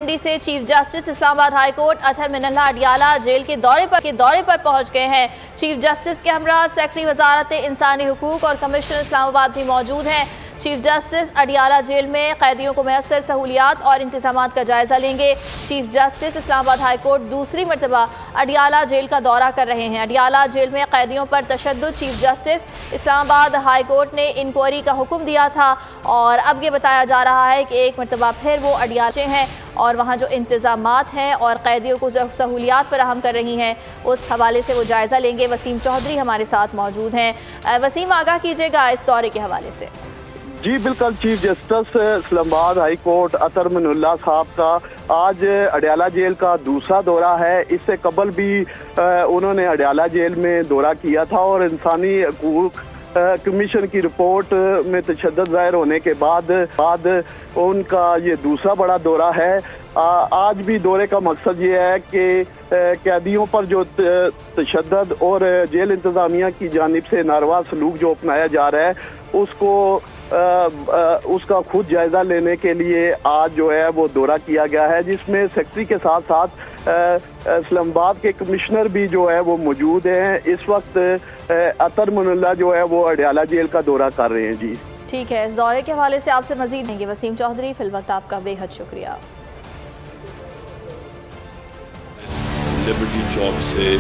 दिल्ली से chief justice Islamabad high court Athar Minallah Adiala jail के दौरे पर पहुंच गए हैं। चीफ जस्टिस के हमरा सेक्रेटरी वजारत इंसानी हुकूक और कमिश्नर इस्लामाबाद भी मौजूद हैं। चीफ जस्टिस अडियाला जेल में कैदियों को मैसर सहूलियात और इंतजामात का जायजा लेंगे। Chief justice Islamabad high court दूसरी मरतबा अडियाला जेल का दौरा कर रहे हैं। अडियाला जेल में कैदियों पर तशद्दुद chief justice Islamabad high court ने इंक्वायरी का हुक्म दिया था और अब ये बताया जा रहा है कि एक मरतबा फिर वो अडियाले हैं और वहाँ जो इंतजामात हैं और कैदियों को जो सहूलियात फराहम कर रही हैं उस हवाले से वो जायज़ा लेंगे। वसीम चौधरी हमारे साथ मौजूद हैं। वसीम, आगाह कीजिएगा इस दौरे के हवाले से। जी बिल्कुल, chief justice Islamabad high court Athar Minallah साहब का आज अडियाला जेल का दूसरा दौरा है। इससे कबल भी उन्होंने अडियाला जेल में दौरा किया था और इंसानी हकूक कमीशन की रिपोर्ट में तशद्दुद ज़ाहिर होने के बाद उनका ये दूसरा बड़ा दौरा है। आज भी दौरे का मकसद ये है कि कैदियों पर जो तशद्दुद और जेल इंतज़ामिया की जानिब से नारवा सलूक जो अपनाया जा रहा है उसका खुद जायज़ा लेने के लिए आज जो है वो दौरा किया गया है, जिसमें सेक्रेटरी के साथ साथ इस्लामाबाद के कमिश्नर भी जो है वो मौजूद हैं। इस वक्त अतहर मिनल्ला जो है वो अडियाला जेल का दौरा कर रहे हैं। जी ठीक है, इस दौरे के हवाले से आपसे मजीद देंगे। वसीम चौधरी, फिल वक्त आपका बेहद शुक्रिया। लिबर्टी चौक से